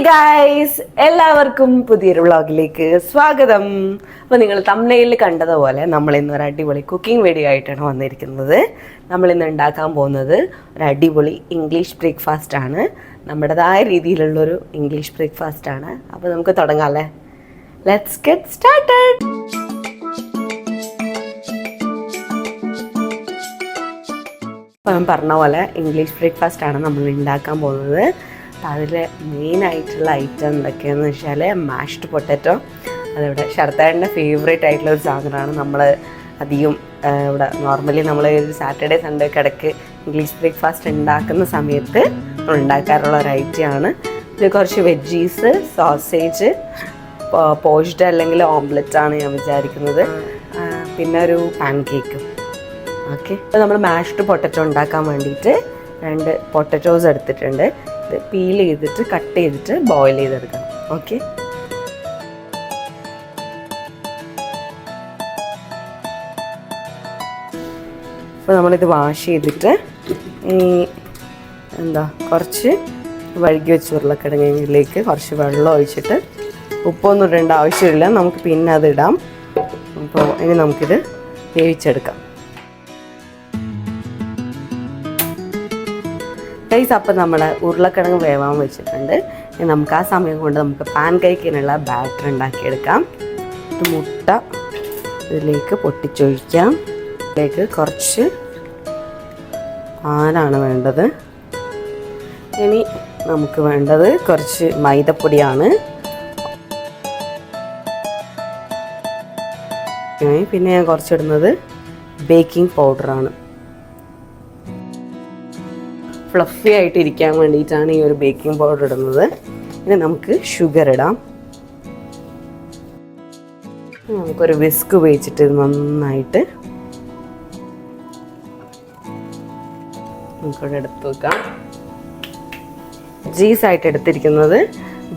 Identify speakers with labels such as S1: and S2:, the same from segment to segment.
S1: Guys, എല്ലാവർക്കും പുതിയൊരു വ്ളോഗിലേക്ക് സ്വാഗതം. അപ്പോൾ നിങ്ങൾ തംബ്നെയിലിൽ കണ്ടതുപോലെ നമ്മൾ ഇന്ന് ഒരു അടിപൊളി കുക്കിംഗ് വീഡിയോ ആയിട്ടാണ് വന്നിരിക്കുന്നത്. നമ്മളിന്ന് ഉണ്ടാക്കാൻ പോകുന്നത് ഒരു അടിപൊളി ഇംഗ്ലീഷ് ബ്രേക്ക്ഫാസ്റ്റ് ആണ്. നമ്മുടേതായ രീതിയിലുള്ളൊരു ഇംഗ്ലീഷ് ബ്രേക്ക്ഫാസ്റ്റ് ആണ്. അപ്പോൾ നമുക്ക് തുടങ്ങാം അല്ലേ? Let's get started. അപ്പോൾ ഞാൻ പറഞ്ഞ പോലെ ഇംഗ്ലീഷ് ബ്രേക്ക്ഫാസ്റ്റ് ആണ് നമ്മൾ ഉണ്ടാക്കാൻ പോകുന്നത്. അതിൽ മെയിനായിട്ടുള്ള ഐറ്റം എന്തൊക്കെയാണെന്ന് വെച്ചാൽ മാഷ്ഡ് പൊട്ടറ്റോ. അതിവിടെ ശരത്തേട്ടൻ്റെ ഫേവറേറ്റ് ആയിട്ടുള്ള ഒരു സാധനമാണ്. നമ്മൾ അധികം ഇവിടെ നോർമലി നമ്മൾ ഒരു സാറ്റർഡേ സൺഡേ ഇടയ്ക്ക് ഇംഗ്ലീഷ് ബ്രേക്ക്ഫാസ്റ്റ് ഉണ്ടാക്കുന്ന സമയത്ത് ഉണ്ടാക്കാറുള്ള ഒരു ഐറ്റമാണ്. ഇതിൽ കുറച്ച് വെജീസ്, സോസേജ്, പോച്ച്ഡ് അല്ലെങ്കിൽ ഓംലെറ്റ് ആണ് ഞാൻ വിചാരിക്കുന്നത്, പിന്നെ ഒരു പാൻ കേക്കും. ഓക്കെ, അപ്പോൾ നമ്മൾ മാഷ്ഡ് പൊട്ടറ്റോ ഉണ്ടാക്കാൻ വേണ്ടിയിട്ട് 2 പൊട്ടറ്റോസ് എടുത്തിട്ടുണ്ട്. ഇത് പീൽ ചെയ്തിട്ട് കട്ട് ചെയ്തിട്ട് ബോയിൽ ചെയ്തെടുക്കണം. ഓക്കെ, അപ്പോൾ നമ്മളിത് വാഷ് ചെയ്തിട്ട് കുറച്ച് വഴുകി വെച്ച് ഉരുളക്കിഴങ്ങിലേക്ക് കുറച്ച് വെള്ളം ഒഴിച്ചിട്ട്, ഉപ്പൊന്നും ഇടേണ്ട ആവശ്യമില്ല, നമുക്ക് പിന്നെ അത് ഇടാം. അപ്പോൾ ഇനി നമുക്കിത് വേവിച്ചെടുക്കാം. അപ്പം നമ്മുടെ ഉരുളക്കിഴങ്ങ് വേവാൻ വെച്ചിട്ടുണ്ട്. നമുക്ക് ആ സമയം കൊണ്ട് നമുക്ക് പാൻ കേക്കിനുള്ള ബാറ്റർ ഉണ്ടാക്കിയെടുക്കാം. മുട്ട ഇതിലേക്ക് പൊട്ടിച്ചൊഴിക്കാം. ഇതിലേക്ക് കുറച്ച് പാലാണ് വേണ്ടത്. ഇനി നമുക്ക് വേണ്ടത് കുറച്ച് മൈദപ്പൊടിയാണ്. പിന്നെ ഞാൻ കുറച്ചിടുന്നത് ബേക്കിംഗ് പൗഡറാണ്. ഫ്ലഫി ആയിട്ട് ഇരിക്കാൻ വേണ്ടിയിട്ടാണ് ഈ ഒരു ബേക്കിംഗ് പൗഡർ ഇടുന്നത്. ഇനി നമുക്ക് ഷുഗർ ഇടാം. നമുക്കൊരു വിസ്ക് ഉപയോഗിച്ചിട്ട് ഇത് നന്നായിട്ട് നമുക്കിവിടെ എടുത്ത് വെക്കാം. ജീസായിട്ട് എടുത്തിരിക്കുന്നത്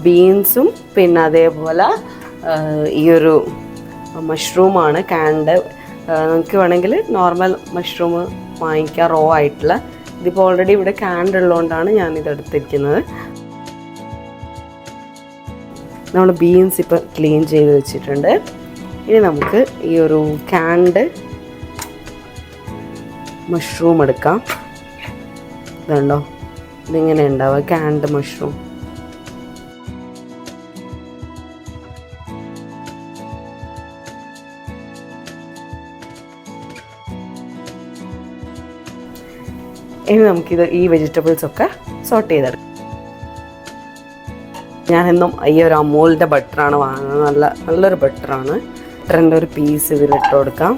S1: ബീൻസും പിന്നെ അതേപോലെ ഈ ഒരു മഷ്റൂമാണ്. കാൻഡ് നമുക്ക് വേണമെങ്കിൽ നോർമൽ മഷ്റൂം വാങ്ങിക്കാം, റോ ആയിട്ടുള്ള. ഇതിപ്പോൾ ഓൾറെഡി ഇവിടെ കാൻഡ് ഉള്ളതുകൊണ്ടാണ് ഞാനിത് എടുത്തിരിക്കുന്നത്. നമ്മൾ ബീൻസ് ഇപ്പോൾ ക്ലീൻ ചെയ്ത് വെച്ചിട്ടുണ്ട്. ഇനി നമുക്ക് ഈ ഒരു കാൻഡ് മഷ്റൂം എടുക്കാം. ഇതുണ്ടോ, ഇതിങ്ങനെ ഉണ്ടാവുക കാൻഡ് മഷ്റൂം. ഇനി നമുക്കിത് ഈ വെജിറ്റബിൾസൊക്കെ സോട്ട് ചെയ്തെടുക്കാം. ഞാനെന്നും ഈ ഒരു അമൂലിൻ്റെ ബട്ടറാണ് വാങ്ങുന്നത്. നല്ലൊരു ബട്ടറാണ്. ബട്ടറിൻ്റെ ഒരു പീസ് ഇതിലിട്ട് കൊടുക്കാം.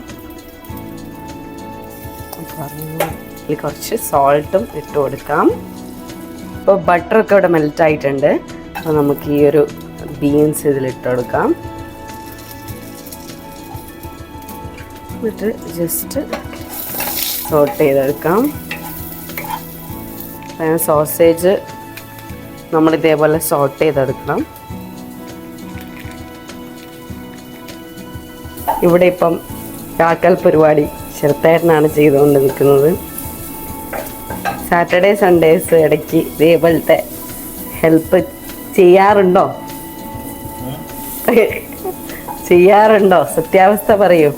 S1: ഇതിൽ കുറച്ച് സോൾട്ടും ഇട്ട് കൊടുക്കാം. ഇപ്പോൾ ബട്ടറൊക്കെ ഇവിടെ മെൽറ്റായിട്ടുണ്ട്. അപ്പോൾ നമുക്ക് ഈ ഒരു ബീൻസ് ഇതിലിട്ട് കൊടുക്കാം. എന്നിട്ട് ജസ്റ്റ് സോട്ട് ചെയ്തെടുക്കാം. സോസേജ് നമ്മളിതേപോലെ സോട്ട് ചെയ്തെടുക്കണം. ഇവിടെ ഇപ്പം കാക്കൽ പരിപാടി ചെറുത്തേട്ടനാണ് ചെയ്തുകൊണ്ട് നിൽക്കുന്നത്. സാറ്റർഡേ സൺഡേസ് ഇടയ്ക്ക് ഇതേപോലത്തെ ഹെൽപ്പ് ചെയ്യാറുണ്ടോ? സത്യാവസ്ഥ പറയൂ.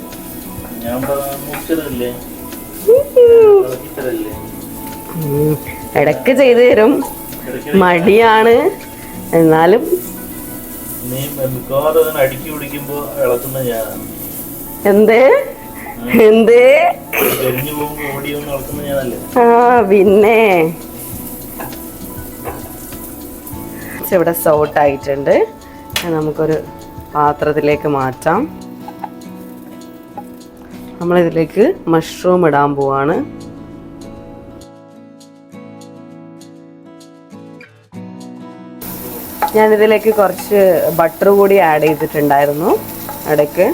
S1: ഇടയ്ക്ക് ചെയ്തു തരും, മടിയാണ്. എന്നാലും എന്തേ പിന്നെ ഇവിടെ സോട്ട് ആയിട്ടുണ്ട്. നമുക്കൊരു പാത്രത്തിലേക്ക് മാറ്റാം. നമ്മളിതിലേക്ക് മഷ്റൂം ഇടാൻ പോവാണ്. ഞാനിതിലേക്ക് കുറച്ച് ബട്ടർ കൂടി ആഡ് ചെയ്തിട്ടുണ്ടായിരുന്നു ഇടയ്ക്ക്.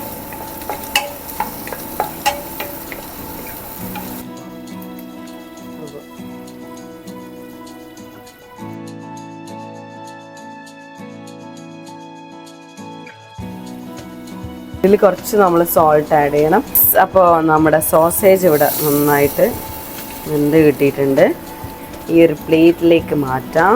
S1: ഇതിൽ കുറച്ച് നമ്മൾ സോൾട്ട് ആഡ് ചെയ്യണം. അപ്പോൾ നമ്മുടെ സോസേജ് ഇവിടെ നന്നായിട്ട് വെന്ത് കിട്ടിയിട്ടുണ്ട്. ഈ ഒരു പ്ലേറ്റിലേക്ക് മാറ്റാം.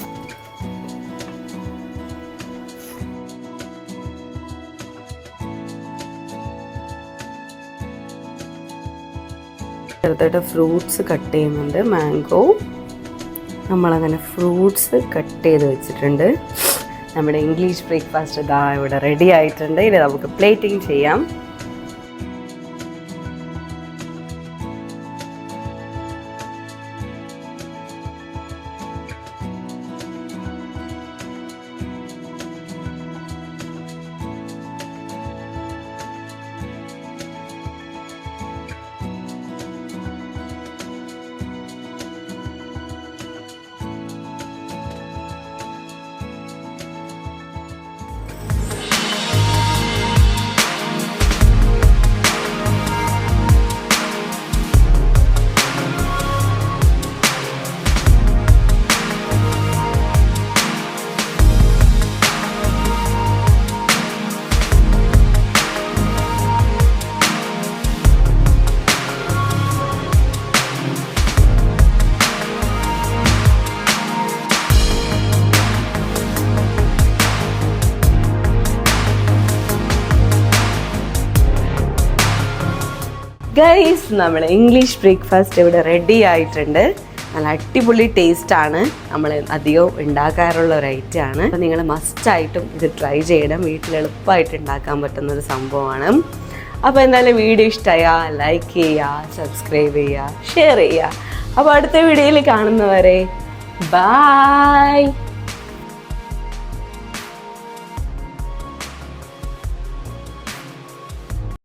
S1: ചെറുതായിട്ട് ഫ്രൂട്ട്സ് കട്ട് ചെയ്യുന്നുണ്ട്. മാംഗോ നമ്മളങ്ങനെ ഫ്രൂട്ട്സ് കട്ട് ചെയ്ത് വെച്ചിട്ടുണ്ട്. നമ്മുടെ ഇംഗ്ലീഷ് ബ്രേക്ക്ഫാസ്റ്റ് ഇതാ ഇവിടെ റെഡി ആയിട്ടുണ്ട്. ഇനി നമുക്ക് പ്ലേറ്റിംഗ് ചെയ്യാം. ഗൈസ്, നമ്മുടെ ഇംഗ്ലീഷ് ബ്രേക്ക്ഫാസ്റ്റ് ഇവിടെ റെഡി ആയിട്ടുണ്ട്. നല്ല അടിപൊളി ടേസ്റ്റാണ്. നമ്മൾ അധികം ഉണ്ടാക്കാറുള്ള ഒരു ഐറ്റമാണ്. അപ്പോൾ നിങ്ങൾ മസ്റ്റായിട്ടും ഇത് ട്രൈ ചെയ്യണം. വീട്ടിൽ എളുപ്പമായിട്ട് ഉണ്ടാക്കാൻ പറ്റുന്നൊരു സംഭവമാണ്. അപ്പോൾ എന്തായാലും വീഡിയോ ഇഷ്ടമായാൽ ലൈക്ക് ചെയ്യുക, സബ്സ്ക്രൈബ് ചെയ്യുക, ഷെയർ ചെയ്യുക. അപ്പോൾ അടുത്ത വീഡിയോയിൽ കാണുന്നവരെ ബൈ.